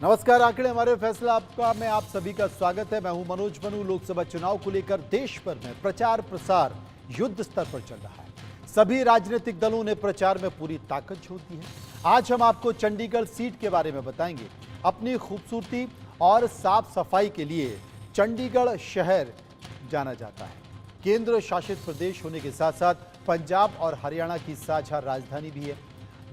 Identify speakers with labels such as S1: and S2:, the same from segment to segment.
S1: नमस्कार, आंकड़े हमारे फैसला आपका में आप सभी का स्वागत है। मैं हूं मनोज मनु। लोकसभा चुनाव को लेकर देश भर में प्रचार प्रसार युद्ध स्तर पर चल रहा है। सभी राजनीतिक दलों ने प्रचार में पूरी ताकत झोंक दी है। आज हम आपको चंडीगढ़ सीट के बारे में बताएंगे। अपनी खूबसूरती और साफ सफाई के लिए चंडीगढ़ शहर जाना जाता है। केंद्र शासित प्रदेश होने के साथ साथ पंजाब और हरियाणा की साझा राजधानी भी है।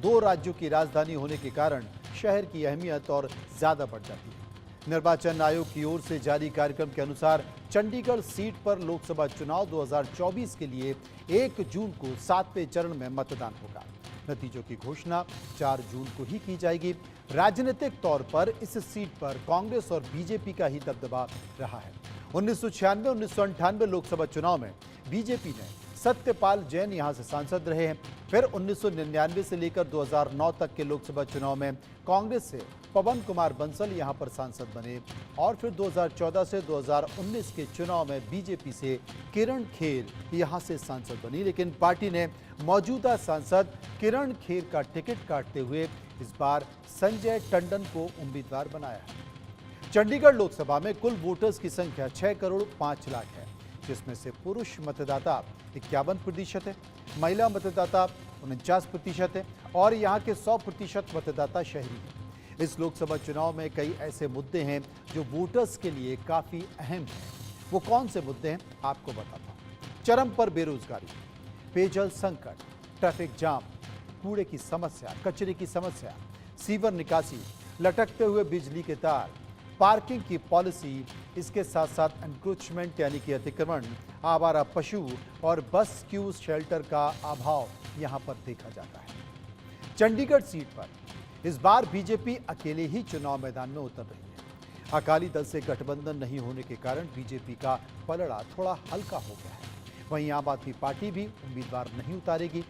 S1: दो राज्यों की राजधानी होने के कारण शहर की अहमियत और ज्यादा बढ़ जाती है। निर्वाचन आयोग की ओर से जारी कार्यक्रम के अनुसार चंडीगढ़ सीट पर लोकसभा चुनाव 2024 के लिए 1 जून को 7वें चरण में मतदान होगा। नतीजों की घोषणा 4 जून को ही की जाएगी। राजनीतिक तौर पर इस सीट पर कांग्रेस और बीजेपी का ही दबदबा रहा है। 1996-1998 लोकसभा चुनाव में बीजेपी ने सत्यपाल जैन यहां से सांसद रहे हैं। फिर 1999 से लेकर 2009 तक के लोकसभा चुनाव में कांग्रेस से पवन कुमार बंसल यहां पर सांसद बने और फिर 2014 से 2019 के चुनाव में बीजेपी से किरण खेर यहां से सांसद बनी। लेकिन पार्टी ने मौजूदा सांसद किरण खेर का टिकट काटते हुए इस बार संजय टंडन को उम्मीदवार बनाया है। चंडीगढ़ लोकसभा में कुल वोटर्स की संख्या 6 करोड़ 5 लाख है, जिसमें से पुरुष मतदाता 51% है, महिला मतदाता 49% है और यहाँ के 100% मतदाता शहरी हैं। इस लोकसभा चुनाव में कई ऐसे मुद्दे हैं जो वोटर्स के लिए काफ़ी अहम हैं। वो कौन से मुद्दे हैं आपको बताता हूँ। चरम पर बेरोजगारी, पेयजल संकट, ट्रैफिक जाम, कूड़े की समस्या, कचरे की समस्या, सीवर निकासी, लटकते हुए बिजली के तार, पार्किंग की पॉलिसी, इसके साथ साथ एनक्रोचमेंट यानी कि अतिक्रमण, आवारा पशु और बस क्यू शेल्टर का अभाव यहां पर देखा जाता है। चंडीगढ़ सीट पर इस बार बीजेपी अकेले ही चुनाव मैदान में उतर रही है। अकाली दल से गठबंधन नहीं होने के कारण बीजेपी का पलड़ा थोड़ा हल्का हो गया है। वहीं आम आदमी पार्टी भी उम्मीदवार नहीं उतारेगी।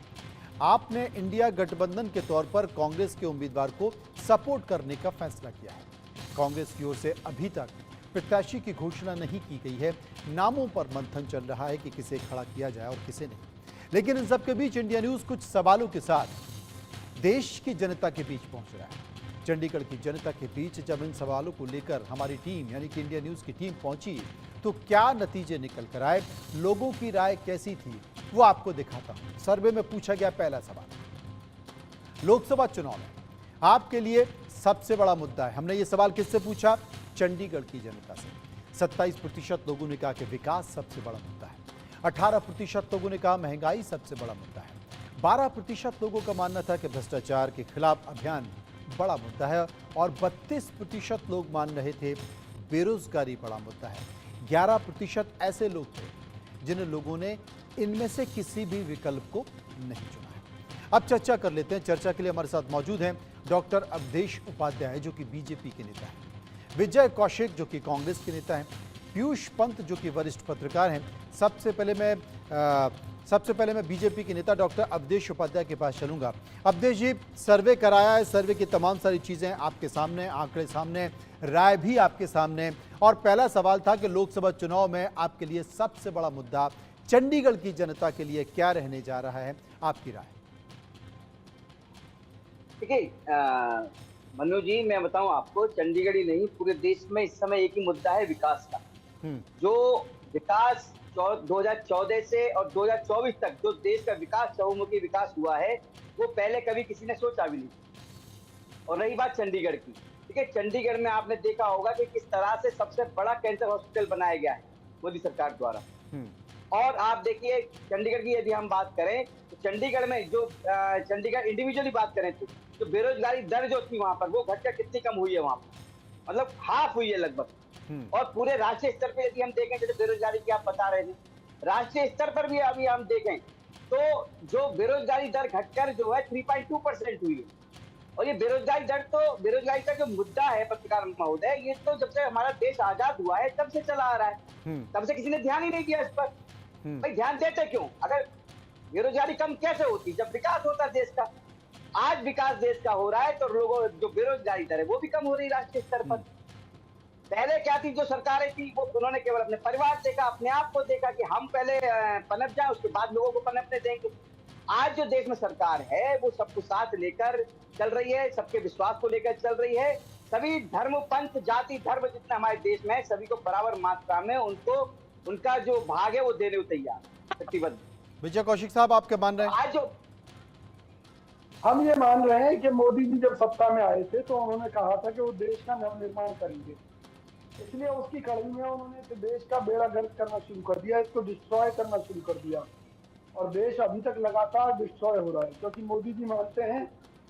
S1: आपने इंडिया गठबंधन के तौर पर कांग्रेस के उम्मीदवार को सपोर्ट करने का फैसला किया है। कांग्रेस की ओर से अभी तक प्रत्याशी की घोषणा नहीं की गई है। नामों पर मंथन चल रहा है कि किसे खड़ा किया जाए और किसे नहीं। लेकिन इन सबके बीच इंडिया न्यूज कुछ सवालों के साथ देश की जनता के बीच पहुंच रहा है। चंडीगढ़ की जनता के बीच जब इन सवालों को लेकर हमारी टीम यानी कि इंडिया न्यूज की टीम पहुंची तो क्या नतीजे निकल कर आए, लोगों की राय कैसी थी, वो आपको दिखाता हूं। सर्वे में पूछा गया पहला सवाल, लोकसभा चुनाव में आपके लिए सबसे बड़ा मुद्दा है। हमने ये सवाल किससे पूछा? चंडीगढ़ की जनता से। 27% लोगों ने कहा कि विकास सबसे बड़ा मुद्दा है। 18% लोगों ने कहा महंगाई सबसे बड़ा मुद्दा है। 12% लोगों का मानना था कि भ्रष्टाचार के खिलाफ अभियान बड़ा मुद्दा है और 32% लोग मान रहे थे बेरोजगारी बड़ा मुद्दा है। 11% ऐसे लोग थे जिन लोगों ने इनमें से किसी भी विकल्प को नहीं चुना है। अब चर्चा कर लेते हैं। चर्चा के लिए हमारे साथ मौजूद हैं डॉक्टर अवधेश उपाध्याय जो कि बीजेपी के नेता हैं, विजय कौशिक जो कि कांग्रेस के नेता हैं, पीयूष पंत जो कि वरिष्ठ पत्रकार हैं। सबसे पहले मैं बीजेपी के नेता डॉक्टर अवधेश उपाध्याय के पास चलूंगा। अवधेश जी, सर्वे कराया है, सर्वे की तमाम सारी चीजें आपके सामने, आंकड़े सामने, राय भी आपके सामने, और पहला सवाल था कि लोकसभा चुनाव में आपके लिए सबसे बड़ा मुद्दा चंडीगढ़ की जनता के लिए क्या रहने जा रहा है, आपकी राय?
S2: देखिए मनु जी, मैं बताऊं आपको, चंडीगढ़ ही नहीं पूरे देश में इस समय एक ही मुद्दा है, विकास का। जो विकास 2014 से और 2024 तक जो देश का विकास, चहुमुखी विकास हुआ है, वो पहले कभी किसी ने सोचा भी नहीं। और रही बात चंडीगढ़ की, ठीक है, चंडीगढ़ में आपने देखा होगा कि किस तरह से सबसे बड़ा कैंसर हॉस्पिटल बनाया गया है मोदी सरकार द्वारा। और आप देखिए चंडीगढ़ की यदि हम बात करें तो चंडीगढ़ में जो चंडीगढ़ इंडिविजुअली बात करें तो जो बेरोजगारी दर जो थी वहां पर, वो घटकर कितनी कम हुई है वहां पर, मतलब हाफ हुई है लगभग। और पूरे राष्ट्रीय स्तर पर यदि हम देखें, जैसे बेरोजगारी की आप बता रहे थे, राष्ट्रीय स्तर पर भी अभी हम देखें तो जो बेरोजगारी दर घटकर जो है 3.2% हुई है। और ये बेरोजगारी का जो मुद्दा है पत्रकार महोदय, ये तो जब से हमारा देश आजाद हुआ है तब से चला आ रहा है। तब से किसी ने ध्यान ही नहीं दिया इस पर। भाई ध्यान देते क्यों? अगर बेरोजगारी कम कैसे होती जब विकास होता देश का? आज विकास देश का हो रहा है तो लोगों जो बेरोजगारी दर है वो भी कम हो रही राष्ट्रीय स्तर पर। पहले क्या थी, जो सरकारें थी वो उन्होंने केवल अपने परिवार देखा, अपने आप को देखा कि हम पहले पनप जाए, उसके बाद लोगों को पनपने देंगे। आज जो देश में सरकार है वो सबको साथ लेकर चल रही है, सबके विश्वास को लेकर चल रही है, सभी धर्म, पंथ, जाति, धर्म जितना हमारे देश में है, सभी को बराबर मात्रा में उनको उनका जो भाग है वो देने को तैयार, प्रतिबद्ध।
S1: विजय कौशिक साहब, आप क्या मान रहे हैं?
S2: आज जो
S3: हम ये मान रहे हैं कि मोदी जी जब सत्ता में आए थे तो उन्होंने कहा था कि वो देश का नवनिर्माण करेंगे, इसलिए उसकी कड़ी में उन्होंने इस देश का बेड़ा गर्क करना शुरू कर दिया, इसको डिस्ट्रॉय करना शुरू कर दिया और देश अभी तक लगातार डिस्ट्रॉय हो रहा है, क्योंकि मोदी जी मानते हैं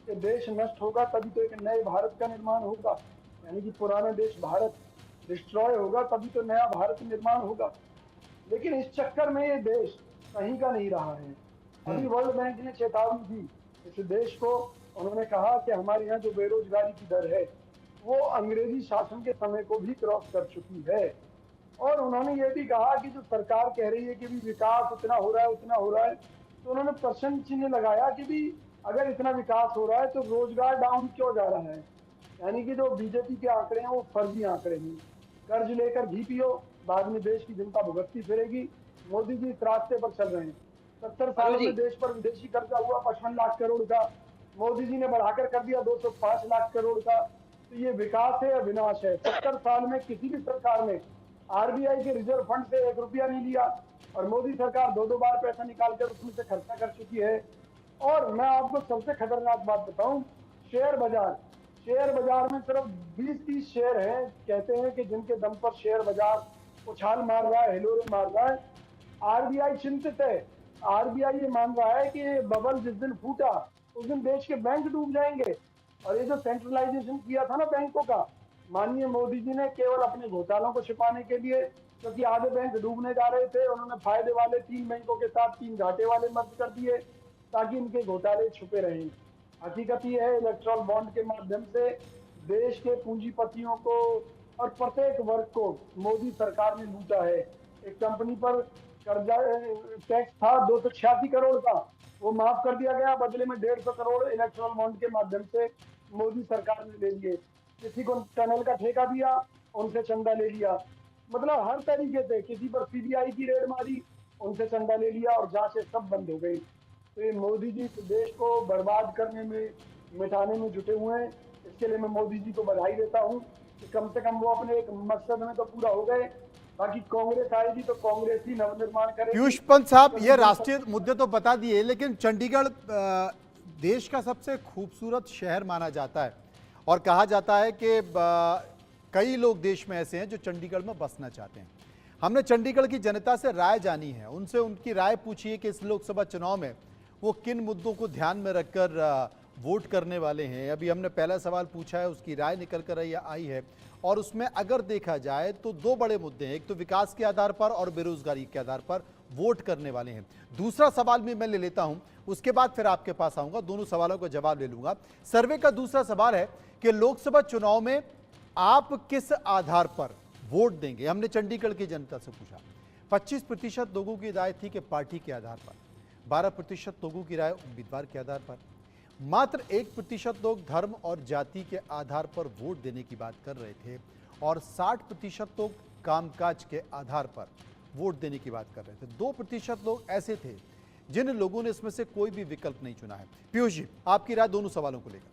S3: कि देश नष्ट होगा तभी तो एक नए भारत का निर्माण होगा, यानी कि पुराना देश भारत डिस्ट्रॉय होगा तभी तो नया भारत निर्माण होगा। लेकिन इस चक्कर में ये देश कहीं का नहीं रहा है। अभी वर्ल्ड बैंक ने चेतावनी दी इस देश को, उन्होंने कहा कि हमारे यहाँ जो बेरोजगारी की दर है वो अंग्रेजी शासन के समय को भी क्रॉस कर चुकी है। और उन्होंने ये भी कहा कि जो सरकार कह रही है कि भी विकास उतना हो रहा है उतना हो रहा है, तो उन्होंने प्रश्न चिन्ह लगाया कि भी अगर इतना विकास हो रहा है तो रोजगार डाउन क्यों जा रहा है। यानी कि जो बीजेपी के आंकड़े हैं वो फर्जी आंकड़े हैं। कर्ज लेकर घी पियो, बाद में देश की जनता भुगतती फिरेगी। मोदी जी इस रास्ते पर चल रहे हैं। 70 सालों में देश पर विदेशी कर्जा हुआ 55 लाख करोड़ का, मोदी जी ने बढ़ाकर कर दिया 205 लाख करोड़ का। तो ये विकास है या विनाश है? 70 साल में किसी भी सरकार ने आरबीआई के रिजर्व फंड से 1 रुपया नहीं लिया और मोदी सरकार 2 बार पैसा निकालकर उसमें से खर्चा कर चुकी है। और मैं आपको सबसे खतरनाक बात बताऊं, शेयर बाजार में सिर्फ 20-30 शेयर हैं, कहते हैं कि जिनके दम पर शेयर बाजार उछाल मार रहा है, हिलोरे मार रहा है। आरबीआई चिंतित है, आरबीआई ये मान रहा है कि बबल जिस दिन फूटा उस दिन देश के बैंक डूब जाएंगे। और ये जो सेंट्रलाइजेशन किया था ना बैंकों का, माननीय मोदी जी ने केवल अपने घोटालों को छिपाने के लिए, क्योंकि आधे बैंक डूबने जा रहे थे, उन्होंने फायदे वाले 3 बैंकों के साथ 3 घाटे वाले मर्ज कर दिए ताकि इनके घोटाले छुपे रहें। हकीकत ये है, इलेक्ट्रल बॉन्ड के माध्यम से देश के पूंजीपतियों को और प्रत्येक वर्ग को मोदी सरकार ने लूटा है। एक कंपनी पर कर्जा टैक्स था 286 करोड़ का, वो माफ कर दिया गया, बदले में 150 करोड़ इलेक्ट्रल बॉन्ड के माध्यम से मोदी सरकार ने ले लिए। किसी को टनल का ठेका दिया, उनसे चंदा ले लिया, मतलब हर तरीके से। किसी पर सीबीआई की रेड मारी, उनसे चंदा ले लिया और जांचें सब बंद हो गई। तो ये मोदी जी देश को बर्बाद करने में, मिटाने में जुटे हुए हैं। इसके लिए मैं मोदी जी को बधाई देता हूँ कि कम से कम वो अपने एक मकसद में तो पूरा हो गए। बाकी कांग्रेस आएगी तो कांग्रेस ही नवनिर्माण करेगी।
S1: पीयूष पंत साहब, ये राष्ट्रीय मुद्दे तो बता दिए, लेकिन चंडीगढ़ देश का सबसे खूबसूरत शहर माना जाता है और कहा जाता है कि कई लोग देश में ऐसे हैं जो चंडीगढ़ में बसना चाहते हैं। हमने चंडीगढ़ की जनता से राय जानी है, उनसे उनकी राय पूछी है कि इस लोकसभा चुनाव में वो किन मुद्दों को ध्यान में रखकर वोट करने वाले हैं। अभी हमने पहला सवाल पूछा है, उसकी राय निकल कर आई है और उसमें अगर देखा जाए तो 2 बड़े मुद्दे हैं, एक तो विकास के आधार पर और बेरोजगारी के आधार पर वोट करने वाले हैं। दूसरा सवाल भी मैं ले लेता हूं, उसके बाद फिर आपके पास आऊंगा, दोनों सवालों का जवाब ले लूंगा। सर्वे का दूसरा सवाल है कि लोकसभा चुनाव में आप किस आधार पर वोट देंगे। हमने चंडीगढ़ की जनता से पूछा, 25% लोगों की राय थी कि पार्टी के आधार पर, 12% लोगों की राय उम्मीदवार के आधार पर, मात्र 1% लोग धर्म और जाति के आधार पर वोट देने की बात कर रहे थे और 60% लोग कामकाज के आधार पर वोट देने की बात कर रहे थे। 2% लोग ऐसे थे जिन लोगों ने इसमें से कोई भी विकल्प नहीं चुना है। पीयूष जी, आपकी राय दोनों सवालों को लेकर।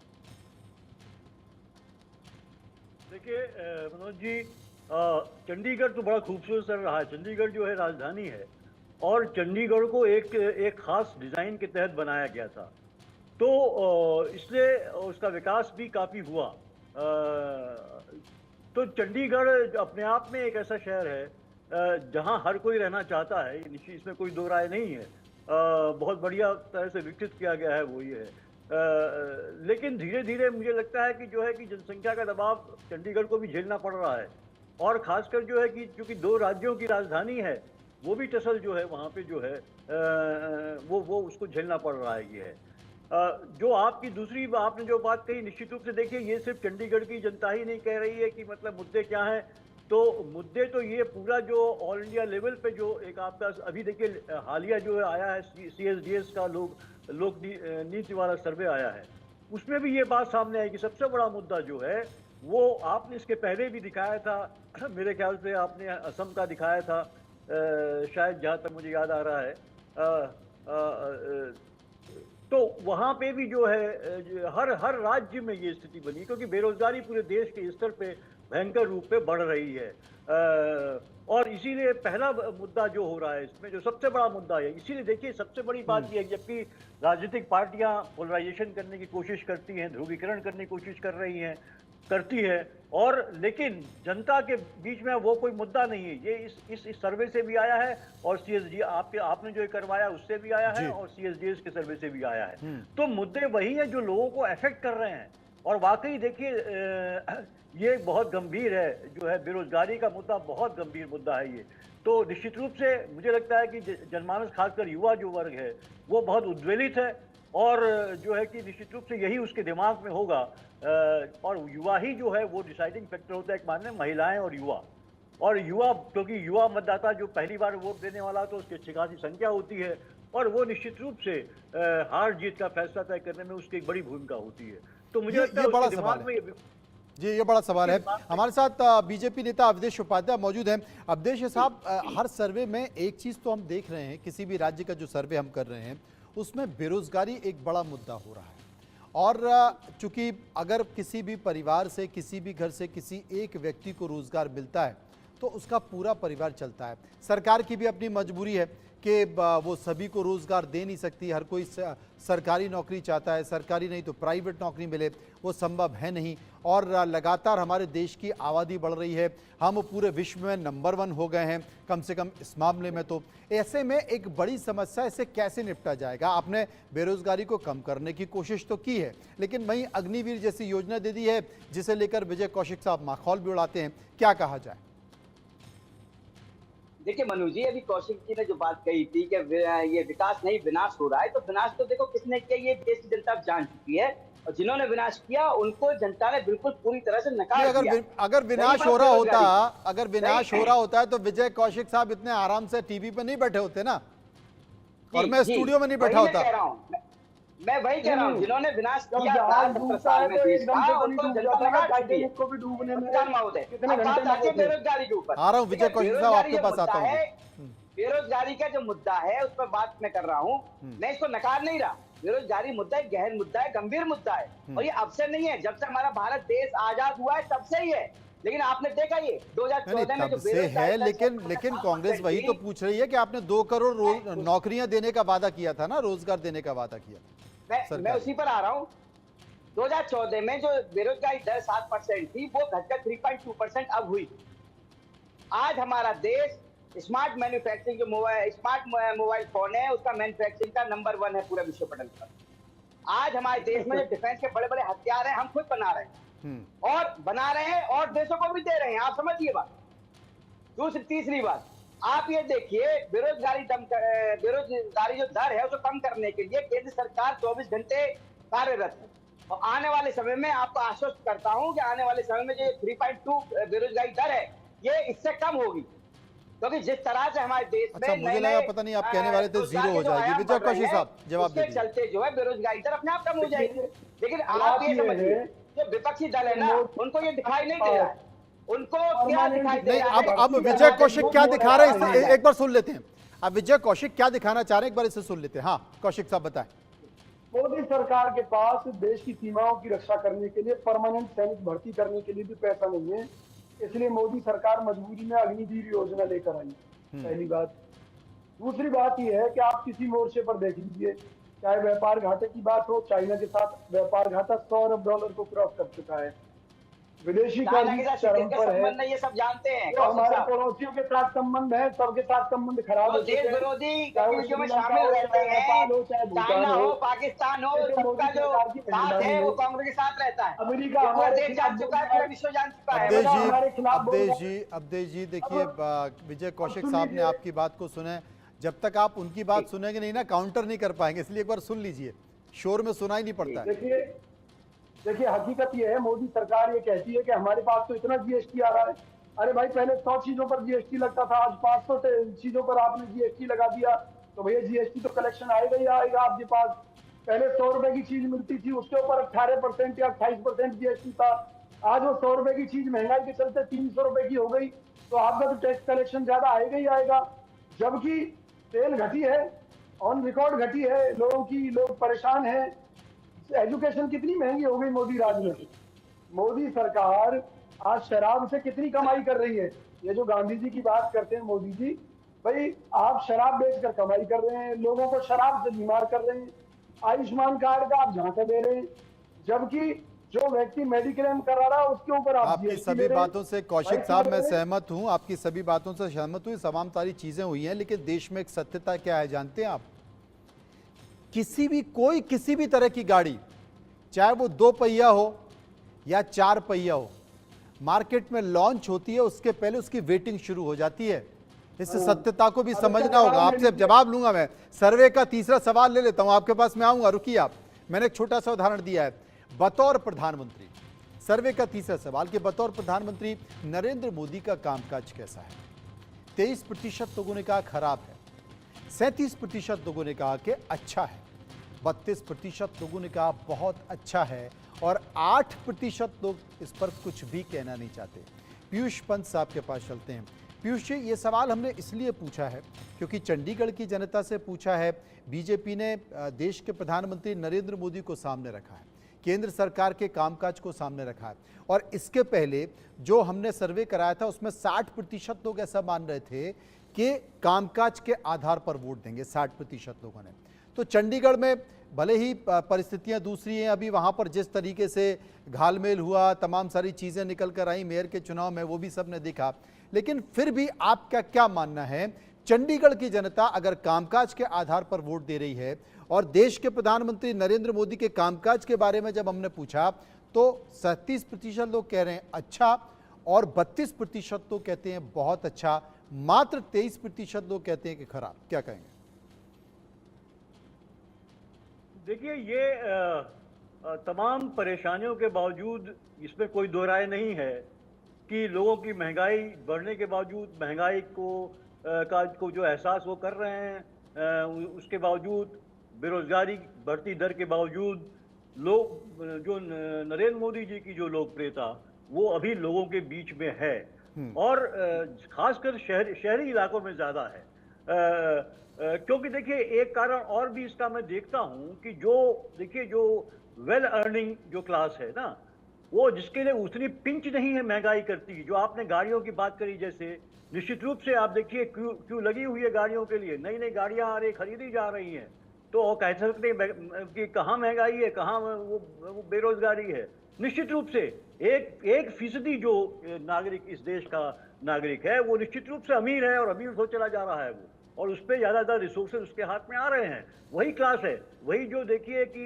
S4: देखिए मनोज जी, चंडीगढ़ तो बड़ा खूबसूरत शहर रहा है। चंडीगढ़ जो है राजधानी है और चंडीगढ़ को एक खास डिज़ाइन के तहत बनाया गया था, तो इसलिए उसका विकास भी काफ़ी हुआ। तो चंडीगढ़ अपने आप में एक ऐसा शहर है जहां हर कोई रहना चाहता है, इसमें कोई दो राय नहीं है। बहुत बढ़िया तरह से विकसित किया गया है वो ये है। लेकिन धीरे धीरे मुझे लगता है कि जो है कि जनसंख्या का दबाव चंडीगढ़ को भी झेलना पड़ रहा है और ख़ासकर जो है कि चूँकि 2 राज्यों की राजधानी है, वो भी टसल जो है वहाँ पे जो है वो उसको झेलना पड़ रहा है। ये है जो आपकी दूसरी आपने जो बात कही, निश्चित रूप से देखिए ये सिर्फ चंडीगढ़ की जनता ही नहीं कह रही है कि मतलब मुद्दे क्या हैं। तो मुद्दे तो ये पूरा जो ऑल इंडिया लेवल पे जो एक आपका अभी देखिए हालिया जो है आया है CSDS का लोक नीति वाला सर्वे आया है, उसमें भी ये बात सामने आई कि सबसे बड़ा मुद्दा जो है वो आपने इसके पहले भी दिखाया था, मेरे ख्याल से आपने असम का दिखाया था, शायद जहाँ तक मुझे याद आ रहा है, तो वहाँ पे भी जो है हर राज्य में ये स्थिति बनी, क्योंकि बेरोजगारी पूरे देश के स्तर पे भयंकर रूप पे बढ़ रही है। और इसीलिए पहला मुद्दा जो हो रहा है इसमें, जो सबसे बड़ा मुद्दा है, इसीलिए देखिए सबसे बड़ी बात यह है, जबकि राजनीतिक पार्टियां पोलराइजेशन करने की कोशिश करती हैं, ध्रुवीकरण करने की कोशिश करती है, और लेकिन जनता के बीच में वो कोई मुद्दा नहीं है। ये इस सर्वे से भी आया है, और सीएसडी आपने जो करवाया उससे भी आया है, और सीएसडीएस के सर्वे से भी आया है। तो मुद्दे वही हैं जो लोगों को अफेक्ट कर रहे हैं। और वाकई देखिए ये बहुत गंभीर है, जो है बेरोजगारी का मुद्दा बहुत गंभीर मुद्दा है ये। तो निश्चित रूप से मुझे लगता है कि जनमानस, खासकर युवा जो वर्ग है, वो बहुत उद्वेलित है, और जो है कि निश्चित रूप से यही उसके दिमाग में होगा। और युवा ही जो है वो डिसाइडिंग फैक्टर होता है, एक मानने महिलाएं और युवा, क्योंकि युवा मतदाता जो पहली बार वोट देने वाला, तो उसकी अच्छी खासी संख्या होती है, और वो निश्चित रूप से हार जीत का फैसला तय करने में उसकी एक बड़ी भूमिका होती है। तो मुझे लगता है
S1: बड़ा
S4: उसके
S1: सवाल
S4: दिमाग में
S1: जी, ये बड़ा सवाल है। हमारे साथ बीजेपी नेता अवधेश उपाध्याय मौजूद हैं। अवधेश साहब, हर सर्वे में एक चीज तो हम देख रहे हैं, किसी भी राज्य का जो सर्वे हम कर रहे हैं उसमें बेरोजगारी एक बड़ा मुद्दा हो रहा है। और चूंकि अगर किसी भी परिवार से, किसी भी घर से किसी एक व्यक्ति को रोजगार मिलता है तो उसका पूरा परिवार चलता है। सरकार की भी अपनी मजबूरी है कि वो सभी को रोजगार दे नहीं सकती, हर कोई सरकारी नौकरी चाहता है, सरकारी नहीं तो प्राइवेट नौकरी मिले, वो संभव है नहीं। और लगातार हमारे देश की आबादी बढ़ रही है, हम पूरे विश्व में नंबर 1 हो गए हैं कम से कम इस मामले में। तो ऐसे में एक बड़ी समस्या, इसे कैसे निपटा जाएगा? आपने बेरोजगारी को कम करने की कोशिश तो की है, लेकिन वहीं अग्निवीर जैसी योजना दे दी है जिसे लेकर विजय कौशिक साहब माखौल भी उड़ाते हैं, क्या कहा जाए?
S2: देखिए मनु जी, अभी कौशिक जी ने जो बात कही थी कि ये विकास नहीं विनाश हो रहा है, तो विनाश तो देखो किसने किया, ये देश की जनता जान चुकी है, और जिन्होंने विनाश किया उनको जनता ने बिल्कुल पूरी तरह से नकार दिया।
S1: अगर विनाश हो रहा होता है तो विजय कौशिक साहब इतने आराम से टीवी पे नहीं बैठे होते ना, और मैं स्टूडियो में नहीं बैठा होता।
S2: मैं वही कह रहा हूँ, जिन्होंने विनाश किया था 17 साल में देश का, उनको जनता नकार चुकी है। बेरोजगारी के ऊपर
S1: आ रहा हूँ विजय कौशिक साहब, आपके पास आता हूँ।
S2: बेरोजगारी का जो मुद्दा है उस पर बात मैं कर रहा हूँ, मैं इसको नकार नहीं रहा। बेरोजगारी मुद्दा एक गहन मुद्दा है, गंभीर मुद्दा है, और ये अब से नहीं है, जब से हमारा भारत देश आजाद हुआ है तब से ही है। लेकिन आपने देखा ये 2014 में जो
S1: है, लेकिन कांग्रेस वही तो पूछ रही है कि आपने 2 करोड़ नौकरियां देने का वादा किया था ना, रोजगार देने का वादा किया।
S2: मैं उसी पर आ रहा हूँ। 2014 में जो बेरोजगारी दर 7% थी, वो घटकर 3.2% अब हुई। आज हमारा देश स्मार्ट मैन्युफैक्चरिंग, जो स्मार्ट मोबाइल फोन है, उसका मैन्युफैक्चरिंग का नंबर 1 है पूरे विश्व पटल पर। आज हमारे देश में जो डिफेंस के बड़े बड़े हथियार हैं, हम खुद बना रहे हैं, और देशों को भी दे रहे हैं, आप समझिए बात। तीसरी बात, आप ये देखिए, बेरोजगारी जो दर है उसको कम करने के लिए केंद्र सरकार 24 घंटे कार्यरत है, और आने वाले समय में आपको आश्वस्त करता हूं कि आने वाले समय में जो 3.2 बेरोजगारी दर है, ये इससे कम होगी, क्योंकि जिस तरह से हमारे देश में
S1: मुझे लगा पता नहीं आप कहने वाले थे 0 हो जाएगी। विजय कौशिक साहब जवाब दीजिए।
S2: चलते जो है बेरोजगारी दर अपने आप कम हो जाएगी। लेकिन आप ये समझिए, जो विपक्षी दल है ना, उनको ये दिखाई नहीं दे रहा है, उनको क्या दिखाई दे रहा है?
S1: अब विजय कौशिक क्या दिखा रहे हैं, एक बार सुन लेते हैं। अब विजय कौशिक क्या दिखाना चाह रहे हैं, एक बार इसे सुन लेते हैं। हाँ कौशिक साहब बताएं।
S3: मोदी सरकार के पास देश की सीमाओं की रक्षा करने के लिए परमानेंट सैनिक भर्ती करने के लिए भी पैसा नहीं है, इसलिए मोदी सरकार मजबूरी में अग्निवीर योजना लेकर आई, पहली बात। दूसरी बात यह है कि आप किसी मोर्चे पर देख लीजिए, चाहे व्यापार घाटे की बात हो, चाइना के साथ व्यापार घाटा $100 अरब को क्रॉस कर चुका है, विदेशी चरम पर है,
S2: ये सब जानते हैं।
S3: तो हमारे पड़ोसियों के साथ संबंध है, सबके साथ संबंध खराब हो,
S2: देश विरोधी गतिविधियों में शामिल रहते हैं, चाइना हो, पाकिस्तान हो, सबका जो साथ है वो कांग्रेस के साथ रहता है।
S3: अमेरिका
S2: हमारे देश जान चुका है, पूरा विश्व जान चुका है।
S1: अवधेश जी देखिए, विजय कौशिक साहब ने आपकी बात को सुने, जब तक आप उनकी बात सुनेंगे नहीं ना, काउंटर नहीं कर पाएंगे, इसलिए एक बार सुन लीजिए, शोर में सुनाई नहीं पड़ता है।
S3: देखिए हकीकत ये है, मोदी सरकार ये कहती है कि हमारे पास तो इतना जीएसटी आ रहा है। अरे भाई, पहले 100 चीजों पर जीएसटी लगता था, आज 500 चीजों पर आपने जीएसटी लगा दिया, तो भैया जीएसटी तो कलेक्शन आएगा ही आएगा आपके पास। पहले 100 रुपए की चीज मिलती थी, उसके ऊपर 18% या 28% जीएसटी था, आज वो 100 रुपए की चीज महंगाई के चलते 300 रुपए की हो गई, तो आपका तो टैक्स कलेक्शन ज्यादा आएगा ही आएगा। जबकि तेल घटी है, ऑन रिकॉर्ड घटी है लोगों की, लोग परेशान हैं। एजुकेशन कितनी महंगी हो गई मोदी राज में। मोदी सरकार आज शराब से कितनी कमाई कर रही है। ये जो गांधी जी की बात करते हैं मोदी जी, भाई आप शराब बेचकर कमाई कर रहे हैं, लोगों को शराब से बीमार कर रहे हैं, आयुष्मान कार्ड का आप झांसा दे रहे हैं, जबकि जो व्यक्ति मेडिक्लेम करा रहा है उसके ऊपर आप
S1: आपकी
S3: GST
S1: सभी
S3: ले रहे हैं।
S1: बातों से कौशिक साहब मैं सहमत हूं, आपकी सभी बातों से सहमत हूं, तमाम सारी चीजें हुई हैं, लेकिन देश में एक सत्यता क्या है जानते हैं आप? किसी भी तरह की गाड़ी, चाहे वो 2 पहिया हो या 4 पहिया हो, मार्केट में लॉन्च होती है उसके पहले उसकी वेटिंग शुरू हो जाती है। इस सत्यता को भी समझना होगा। आपसे जवाब लूंगा मैं। सर्वे का तीसरा सवाल ले लेता हूं, आपके पास मैं आऊंगा, रुकिए आप। मैंने एक छोटा सा उदाहरण दिया है, बतौर प्रधानमंत्री, सर्वे का तीसरा सवाल कि बतौर प्रधानमंत्री नरेंद्र मोदी का कामकाज कैसा है। 23% लोगों ने कहा खराब है, 37% लोगों ने कहा कि अच्छा है, 32% लोगों ने कहा बहुत अच्छा है और 8% लोग इस पर कुछ भी कहना नहीं चाहते। पीयूष पंत साहब के पास चलते हैं। पीयूष जी, ये सवाल हमने इसलिए पूछा है क्योंकि चंडीगढ़ की जनता से पूछा है, बीजेपी ने देश के प्रधानमंत्री नरेंद्र मोदी को सामने रखा है, केंद्र सरकार के कामकाज को सामने रखा है, और इसके पहले जो हमने सर्वे कराया था उसमें 60% लोग ऐसा मान रहे थे कि कामकाज के आधार पर वोट देंगे, 60% लोगों ने। तो चंडीगढ़ में भले ही परिस्थितियां दूसरी हैं, अभी वहां पर जिस तरीके से घालमेल हुआ, तमाम सारी चीजें निकल कर आई मेयर के चुनाव में, वो भी सबने देखा, लेकिन फिर भी आपका क्या मानना है, चंडीगढ़ की जनता अगर कामकाज के आधार पर वोट दे रही है और देश के प्रधानमंत्री नरेंद्र मोदी के कामकाज के बारे में जब हमने पूछा तो 37% लोग कह रहे हैं अच्छा और 32% लोग कहते हैं बहुत अच्छा, मात्र 23% लोग कहते हैं कि खराब। क्या कहेंगे?
S4: देखिए, ये तमाम परेशानियों के बावजूद इसमें कोई दो राय नहीं है कि लोगों की महंगाई बढ़ने के बावजूद, महंगाई को जो एहसास वो कर रहे हैं, उसके बावजूद, बेरोजगारी बढ़ती दर के बावजूद, लोग जो नरेंद्र मोदी जी की जो लोकप्रियता वो अभी लोगों के बीच में है और खासकर शहरी इलाकों में ज़्यादा है। क्योंकि देखिए, एक कारण और भी इसका मैं देखता हूं कि जो वेल अर्निंग जो क्लास है ना, वो जिसके लिए उतनी पिंच नहीं है महंगाई करती। जो आपने गाड़ियों की बात करी, जैसे निश्चित रूप से आप देखिए क्यों लगी हुई है गाड़ियों के लिए, नई नई गाड़ियां आ रही, खरीदी जा रही हैं, तो वो कह सकते हैं कि कहाँ महंगाई है, कहाँ वो बेरोजगारी है। निश्चित रूप से 1% जो नागरिक इस देश का नागरिक है वो निश्चित रूप से अमीर है और अमीर हो चला जा रहा है वो, और उस पर ज़्यादातर रिसोर्सेज उसके हाथ में आ रहे हैं। वही क्लास है, वही जो देखिए कि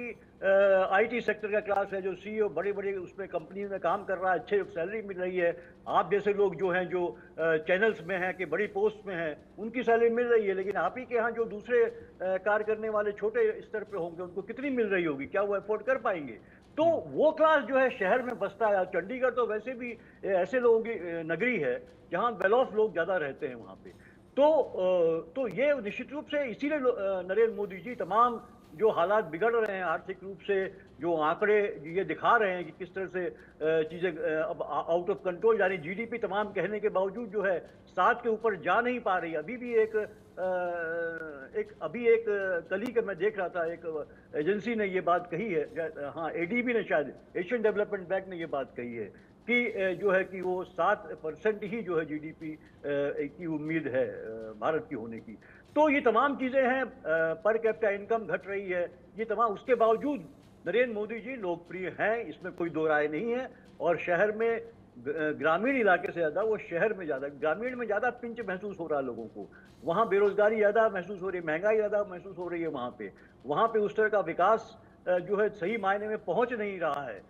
S4: IT सेक्टर का क्लास है, जो CEO बड़े बड़े उसमें कंपनी में काम कर रहा है, अच्छे सैलरी मिल रही है। आप जैसे लोग जो हैं, जो चैनल्स में हैं कि बड़ी पोस्ट में हैं, उनकी सैलरी मिल रही है, लेकिन आप ही के यहाँ जो दूसरे कार्य करने वाले छोटे स्तर पे होंगे उनको कितनी मिल रही होगी, क्या वो अफोर्ड कर पाएंगे? तो वो क्लास जो है शहर में बसता है। चंडीगढ़ तो वैसे भी ऐसे लोगों की नगरी है जहाँ वेल ऑफ लोग ज़्यादा रहते हैं वहाँ पे। तो ये निश्चित रूप से इसीलिए नरेंद्र मोदी जी तमाम जो हालात बिगड़ रहे हैं आर्थिक रूप से, जो आंकड़े ये दिखा रहे हैं कि किस तरह से चीज़ें अब आउट ऑफ कंट्रोल, यानी GDP तमाम कहने के बावजूद जो है 7 के ऊपर जा नहीं पा रही। अभी भी एक कल ही के मैं देख रहा था, एक एजेंसी ने ये बात कही है, हाँ ADB ने, शायद एशियन डेवलपमेंट बैंक ने ये बात कही है कि जो है कि वो 7% ही जो है GDP की उम्मीद है भारत की होने की। तो ये तमाम चीज़ें हैं, पर कैपिटा इनकम घट रही है, ये तमाम, उसके बावजूद नरेंद्र मोदी जी लोकप्रिय हैं, इसमें कोई दो राय नहीं है। और शहर में, ग्रामीण इलाके से ज़्यादा वो शहर में ज़्यादा, ग्रामीण में ज़्यादा पिंच महसूस हो रहा है लोगों को। वहाँ बेरोजगारी ज़्यादा महसूस हो रही है, महंगाई ज़्यादा महसूस हो रही है वहाँ पे उस तरह का विकास जो है सही मायने में पहुँच नहीं रहा है।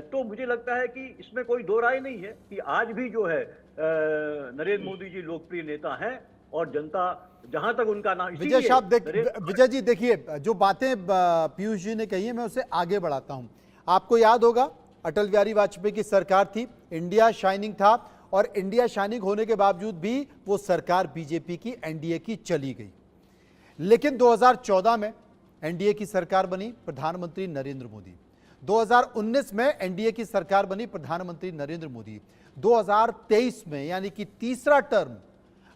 S4: तो मुझे लगता है कि इसमें कोई दो राय नहीं है कि आज भी जो है नरेंद्र मोदी जी लोकप्रिय नेता हैं और जनता जहां तक उनका नाम।
S1: विजय साहब विजय जी देखिए, जो बातें पीयूष जी ने कही है मैं उसे आगे बढ़ाता हूं। आपको याद होगा अटल बिहारी वाजपेयी की सरकार थी, इंडिया शाइनिंग था, और इंडिया शाइनिंग होने के बावजूद भी वो सरकार बीजेपी की, NDA की चली गई। लेकिन 2014 में NDA की सरकार बनी, प्रधानमंत्री नरेंद्र मोदी। 2019 में NDA की सरकार बनी, प्रधानमंत्री नरेंद्र मोदी। 2023 में यानी कि तीसरा टर्म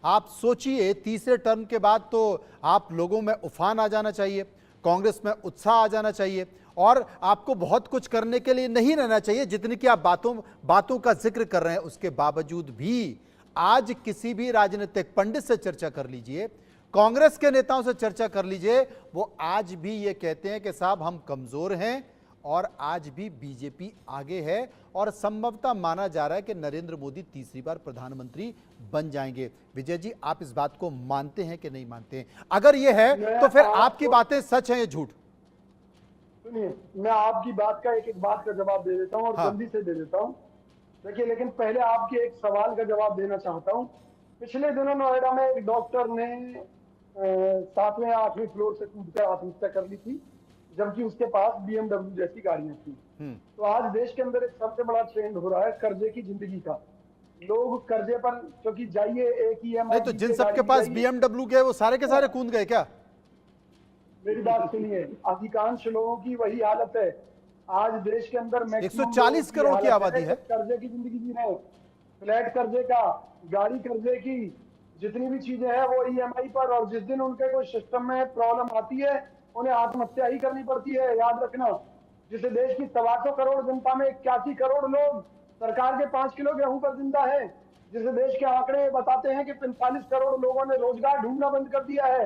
S1: आप सोचिए, तीसरे टर्म के बाद तो आप लोगों में उफान आ जाना चाहिए, कांग्रेस में उत्साह आ जाना चाहिए और आपको बहुत कुछ करने के लिए नहीं रहना चाहिए। जितनी कि आप बातों का जिक्र कर रहे हैं, उसके बावजूद भी आज किसी भी राजनीतिक पंडित से चर्चा कर लीजिए, कांग्रेस के नेताओं से चर्चा कर लीजिए, वो आज भी ये कहते हैं कि साहब हम कमजोर हैं और आज भी बीजेपी आगे है और संभवतः माना जा रहा है कि नरेंद्र मोदी तीसरी बार प्रधानमंत्री बन जाएंगे। विजय जी, आप इस बात को मानते हैं कि नहीं मानते हैं? अगर ये है तो फिर आपकी बातें सच हैं या झूठ?
S3: सुनिए, मैं आपकी बात का एक एक बात का जवाब दे देता हूं और
S1: हाँ।
S3: जल्दी से दे देता हूं। देखिए, लेकिन पहले आपके एक सवाल का जवाब देना चाहता हूं। पिछले दिनों नोएडा में एक डॉक्टर ने 7वें या 8वें फ्लोर से कूदकर आत्महत्या कर ली थी, जबकि उसके पास BMW जैसी गाड़ियां थी। तो आज देश के अंदर एक सबसे बड़ा ट्रेंड हो रहा है कर्जे की जिंदगी का। लोग कर्जे पर, क्योंकि जाइए एक EMI
S1: नहीं तो जिन सबके पास BMW के वो सारे के सारे कूद गए क्या?
S3: मेरी बात सुनिए, अधिकांश लोगों की वही हालत है। आज देश के अंदर
S1: 140 करोड़ की आबादी है।
S3: कर्जे की जिंदगी जी रहे हैं। फ्लैट कर्जे का, गाड़ी कर्जे की, जितनी भी चीजें हैं वो EMI पर, और जिस दिन उनके कोई सिस्टम में प्रॉब्लम आती है उन्हें आत्महत्या ही करनी पड़ती है। याद रखना, जिसे देश की 250 करोड़ जनता में 81 करोड़ लोग सरकार के 5 किलो गेहूं पर जिंदा है, जिसे देश के आंकड़े बताते हैं कि 45 करोड़ लोगों ने रोजगार ढूंढना बंद कर दिया है,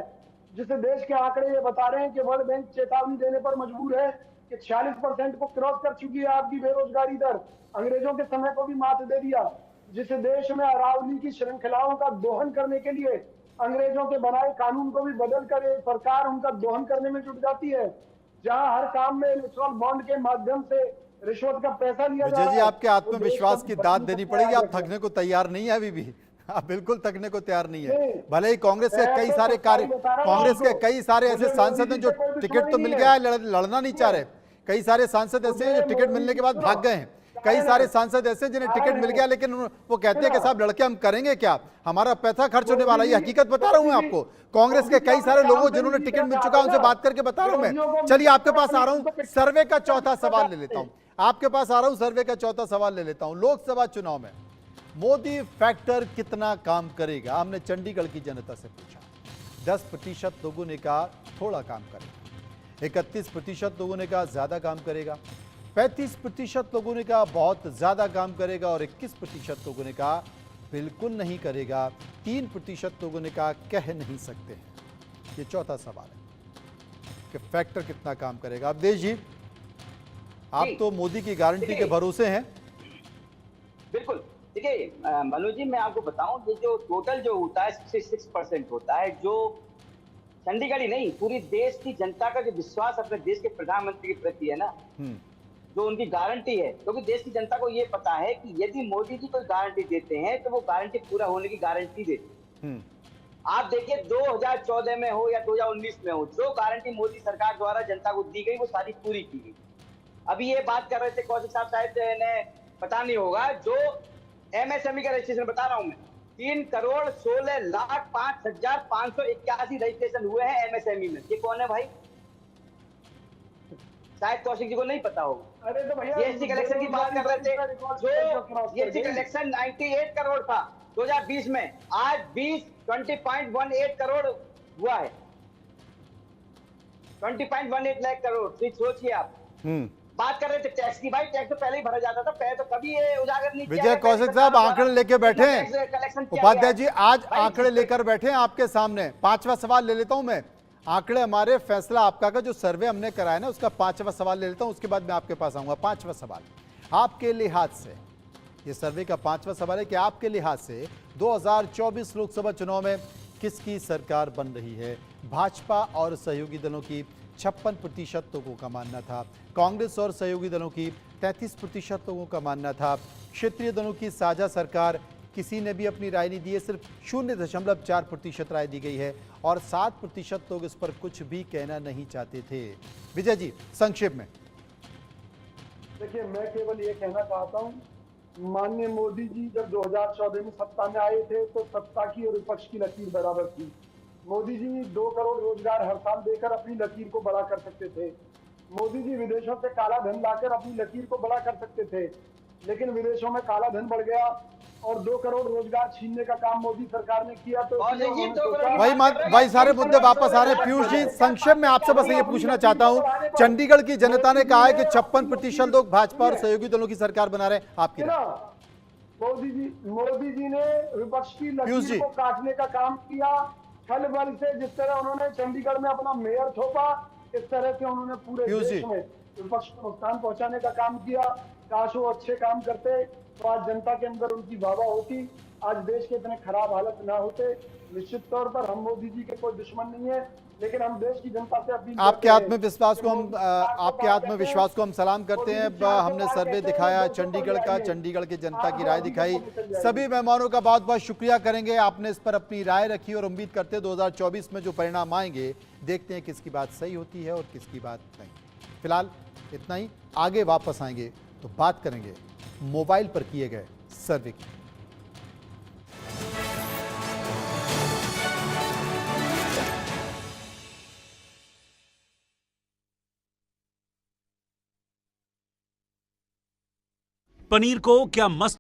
S3: जिसे देश के आंकड़े ये बता रहे हैं कि वर्ल्ड बैंक चेतावनी देने पर मजबूर है कि 46% को क्रॉस कर चुकी है आपकी बेरोजगारी दर, अंग्रेजों के समय को भी मात दे दिया, जिसे देश में अरावली की श्रृंखलाओं का दोहन करने के लिए अंग्रेजों के बनाए कानून को भी बदल कर एक सरकार उनका दोहन करने में जुट जाती है, जहां हर काम में इलेक्ट्रल बॉन्ड के माध्यम से रिश्वत का पैसा लिया जा रहा है।
S1: विजय जी, आपके आत्मविश्वास की दाद देनी पड़ेगी। आप थकने को तैयार नहीं है अभी भी, आप बिल्कुल थकने को तैयार नहीं है। भले ही कांग्रेस के कई सारे कांग्रेस के कई सारे ऐसे सांसद हैं जो टिकट तो मिल गया है, लड़ना नहीं चाह रहे। कई सारे सांसद ऐसे हैं जो टिकट मिलने के बाद भाग गए हैं। कई सारे सांसद ऐसे जिन्हें टिकट मिल गया लेकिन वो कहते हैं कि साहब लड़के हम करेंगे क्या, हमारा पैसा खर्च होने वाला है। ये हकीकत बता रहा हूं मैं आपको। कांग्रेस के कई सारे लोगों जिन्होंने टिकट मिल चुका है उनसे बात करके बता रहा हूं मैं। चलिए आपके पास आ रहा हूं, सर्वे का चौथा सवाल ले लेता हूं। आपके पास आ रहा हूं, सर्वे का चौथा सवाल ले लेता हूं। लोकसभा चुनाव में मोदी फैक्टर कितना काम करेगा? हमने चंडीगढ़ की जनता से पूछा। 10% लोगों ने कहा थोड़ा काम करेगा, 31% लोगों ने कहा ज्यादा काम करेगा, 35% लोगों ने कहा बहुत ज्यादा काम करेगा और 21% लोगों ने कहा बिल्कुल नहीं करेगा, 3% लोगों ने कहा कह नहीं सकते हैं। ये चौथा सवाल है कि फैक्टर कितना काम करेगा। अवधेश जी, आप तो मोदी की गारंटी के भरोसे हैं।
S2: बिल्कुल। देखिए मनोज जी, मैं आपको बताऊं, ये जो टोटल जो होता है 66% होता है, जो चंडीगढ़ ही नहीं पूरी देश की जनता का जो विश्वास अपने देश के प्रधानमंत्री के प्रति है ना, जो उनकी गारंटी है, क्योंकि देश की जनता को ये पता है कि यदि मोदी जी कोई गारंटी देते हैं तो वो गारंटी पूरा होने की गारंटी देते हैं। आप देखिए 2014 में हो या 2019 में हो, जो गारंटी मोदी सरकार द्वारा जनता को दी गई वो सारी पूरी की गई। अभी ये बात कर रहे थे कौशिक साहब, शायद इन्हें पता नहीं होगा, जो MSME का रजिस्ट्रेशन बता रहा हूं मैं, 3,16,05,581 रजिस्ट्रेशन हुए हैं MSME में। ये कौन है भाई? शायद कौशिक जी को नहीं पता होगा।
S3: अरे तो भैया,
S2: जीएसटी कलेक्शन की बात कर रहे थे, जो जीएसटी कलेक्शन 98 करोड़ था 2020 में, आज 20.18 करोड़ हुआ है, 20.18 लाख करोड़। सोचिए आप। बात कर रहे थे टैक्स की, भाई टैक्स तो पहले ही भरा जाता था, पहले तो कभी ये उजागर नहीं किया।
S1: विजय कौशिक साहब आंकड़े लेके बैठे हैं। उपाध्याय जी आज आंकड़े लेकर बैठे हैं आपके सामने। पांचवा सवाल ले लेता हूं मैं। आंकड़े हमारे फैसला आपका का जो सर्वे हमने कराया ना, उसका पांचवा सवाल ले लेता हूं, उसके बाद मैं आपके पास आऊंगा। पांचवा सवाल आपके लिहाज से, ये सर्वे का पांचवा सवाल है कि आपके लिहाज से 2024 लोकसभा चुनाव में किसकी सरकार बन रही है? भाजपा और सहयोगी दलों की 56% लोगों का मानना था, कांग्रेस और सहयोगी दलों की 33% लोगों का मानना था, क्षेत्रीय दलों की साझा सरकार किसी ने भी अपनी राय नहीं दी है, सिर्फ 0.4% राय दी गई है और 7% लोग इस पर कुछ भी कहना नहीं चाहते थे। विजय जी संक्षेप में।
S3: देखिए, मैं केवल ये कहना चाहता हूँ, माननीय मोदी जी जब 2014 में सत्ता में आए थे तो सत्ता की और विपक्ष की लकीर बराबर थी। मोदी जी 2 करोड़ रोजगार हर साल देकर अपनी लकीर को बड़ा कर सकते थे। मोदी जी विदेशों से काला धन लाकर अपनी लकीर को बड़ा कर सकते थे, लेकिन विदेशों में काला धन बढ़ गया, और 2 करोड़ रोजगार छीनने का काम मोदी सरकार ने किया। तो
S2: और
S3: इसलिए
S2: देखिए,
S3: उन्होंने
S2: 2
S3: सोचा-
S2: करोड़
S1: वही सारे मुद्दे वापस आ रहे हैं। पीयूष जी, संक्षेप में आपसे बस ये पूछना चाहता हूं, चंडीगढ़ की जनता ने कहा है कि 56% लोग भाजपा और सहयोगी दलों की सरकार बना रहे हैं, आपकी राय?
S3: मोदी जी ने विपक्ष की
S1: पीयूष जी।
S3: लकीर को काटने का काम किया। छल बल से जिस तरह उन्होंने चंडीगढ़ में अपना मेयर थोपा, इस तरह से उन्होंने पूरे
S1: पीयूष जी।
S3: देश में विपक्ष को नुकसान पहुंचाने का काम किया। काश वो अच्छे काम करते तो आज जनता के अंदर उनकी वाहवा होती, आज देश के इतने खराब हालत ना होते। निश्चित तौर पर हम मोदी जी के कोई दुश्मन नहीं है, लेकिन हम देश की जनता से अपील
S1: आपके
S3: करते हैं
S1: आत्मविश्वास को हम
S3: कि
S1: आपके आत्मविश्वास को हम सलाम करते हैं। हमने सर्वे दिखाया चंडीगढ़ का, चंडीगढ़ की जनता की राय दिखाई। सभी मेहमानों का बहुत बहुत शुक्रिया करेंगे, आपने इस पर अपनी राय रखी और उम्मीद करते हैं 2024 में जो परिणाम आएंगे, देखते हैं किसकी बात सही होती है और किसकी बात नहीं। फिलहाल इतना ही, आगे वापस आएंगे तो बात करेंगे मोबाइल पर किए गए सर्वे की।
S5: पनीर को क्या मस्त